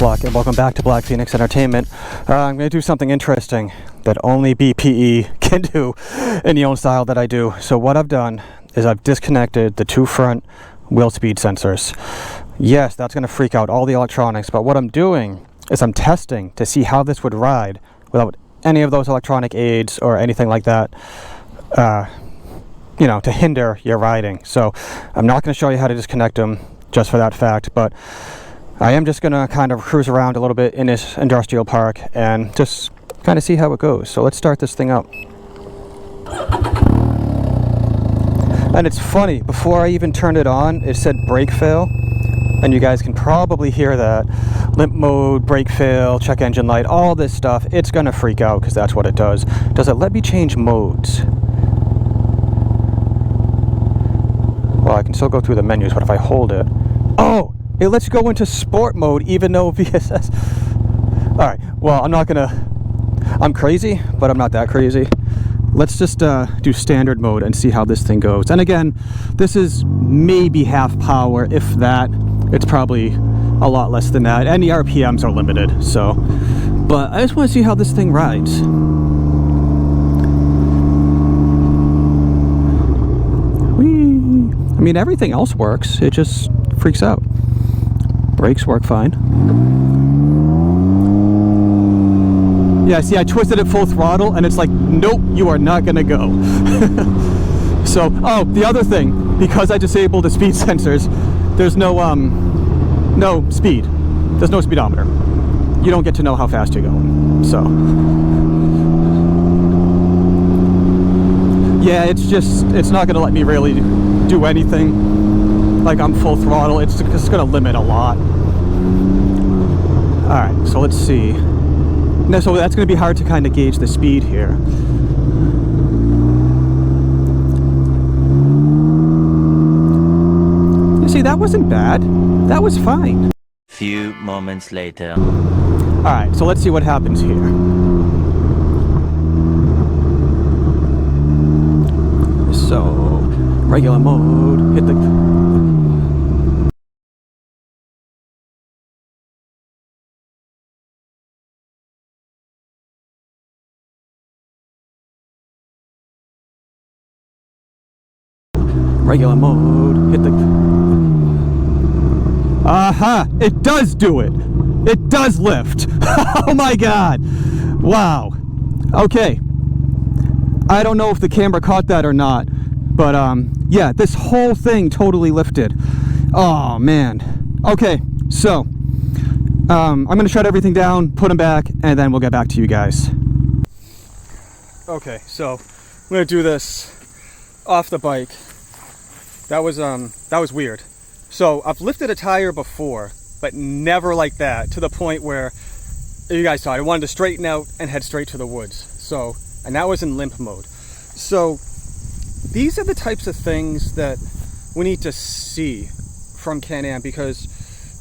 Block, and welcome back to Blackphoenix Entertainment. I'm going to do something interesting that only BPE can do in the own style that I do. So what I've done is I've disconnected the two front wheel speed sensors. Yes, that's going to freak out all the electronics, but what I'm doing is I'm testing to see how this would ride without any of those electronic aids or anything like that, you know, to hinder your riding. So I'm not going to show you how to disconnect them just for that fact, but I am just going to kind of cruise around a little bit in this industrial park and just kind of see how it goes. So let's start this thing up. And it's funny, before I even turned it on, it said brake fail. And you guys can probably hear that. Limp mode, brake fail, check engine light, all this stuff. It's going to freak out because that's what it does. Does it let me change modes? Well, I can still go through the menus, but if I hold it... Oh! It lets you go into sport mode even though VSS... Alright, well, I'm not going to... I'm crazy, but I'm not that crazy. Let's just do standard mode and see how this thing goes. And again, this is maybe half power, if that. It's probably a lot less than that. And the RPMs are limited, so... But I just want to see how this thing rides. Whee! I mean, everything else works. It just freaks out. Brakes work fine. Yeah, see, I twisted it full throttle, and it's like, nope, you are not gonna go. So, oh, the other thing, because I disabled the speed sensors, there's no speed. There's no speedometer. You don't get to know how fast you're going. So, yeah, it's not gonna let me really do anything. Like I'm full throttle. It's gonna limit a lot. All right, so let's see. Now, so that's going to be hard to kind of gauge the speed here. You see, that wasn't bad. That was fine. Few moments later. Alright, so let's see what happens here. So, regular mode, hit the... Regular mode, hit the... Aha! It does do it! It does lift! Oh my god! Wow. Okay. I don't know if the camera caught that or not, but yeah, this whole thing totally lifted. Oh man. Okay, so I'm gonna shut everything down, put them back, and then we'll get back to you guys. Okay, so I'm gonna do this off the bike. That was weird. So I've lifted a tire before, but never like that, to the point where you guys saw it. I wanted to straighten out and head straight to the woods. So, and that was in limp mode. So these are the types of things that we need to see from Can Am, because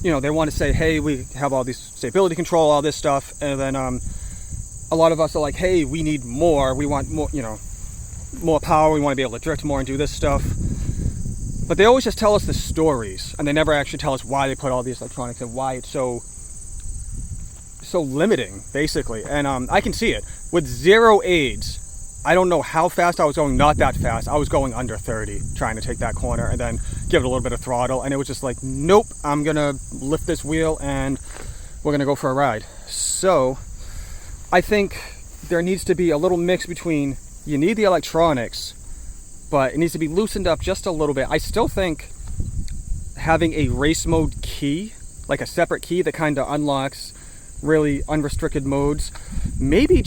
you know they want to say, hey, we have all this stability control, all this stuff, and then a lot of us are like, hey, we need more. We want more, you know, more power. We want to be able to drift more and do this stuff. But they always just tell us the stories, and they never actually tell us why they put all these electronics and why it's so limiting, basically. And I can see it. With zero aids, I don't know how fast I was going, not that fast. I was going under 30, trying to take that corner and then give it a little bit of throttle. And it was just like, nope, I'm going to lift this wheel and we're going to go for a ride. So I think there needs to be a little mix between, you need the electronics, but it needs to be loosened up just a little bit. I still think having a race mode key, like a separate key that kind of unlocks really unrestricted modes, maybe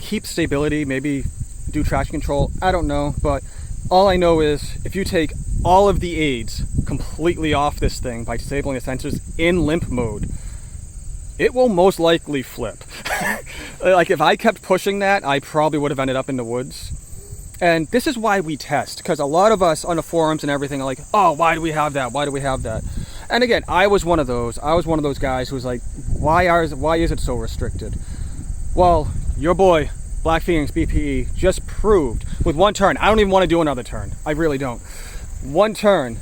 keep stability, maybe do traction control, I don't know. But all I know is if you take all of the aids completely off this thing by disabling the sensors in limp mode, it will most likely flip. Like if I kept pushing that, I probably would have ended up in the woods. And this is why we test, because a lot of us on the forums and everything are like, oh, why do we have that? Why do we have that? And again, I was one of those. I was one of those guys who was like, why is it so restricted? Well, your boy, Blackphoenix BPE, just proved with one turn. I don't even want to do another turn. I really don't. One turn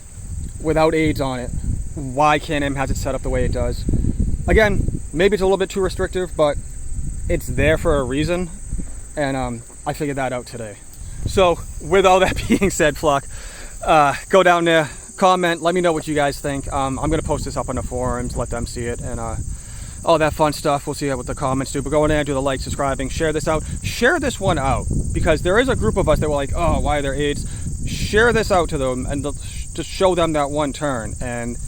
without aids on it, why Can Am has it set up the way it does. Again, maybe it's a little bit too restrictive, but it's there for a reason, and I figured that out today. So with all that being said, Flock, go down there, comment, let me know what you guys think. I'm going to post this up on the forums, let them see it, and all that fun stuff. We'll see what the comments do, but go in there and do the like, subscribing, share this out. Share this one out, because there is a group of us that were like, oh, why are there AIDS? Share this out to them and just show them that one turn, and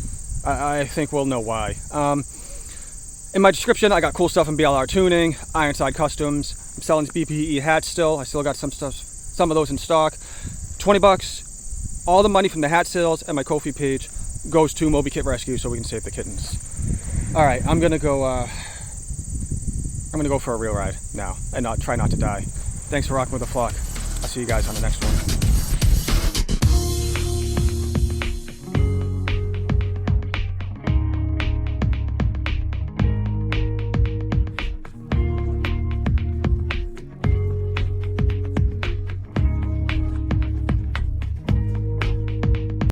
I think we'll know why. In my description, I got cool stuff in BLRtuning, Ironside Customs. I'm selling these BPE hats still. I still got some of those in stock. $20. All the money from the hat sales and my Ko-fi page goes to Moby Kit Rescue so we can save the kittens. All right, I'm gonna go for a real ride now and try not to die. Thanks for rocking with the flock. I'll see you guys on the next one.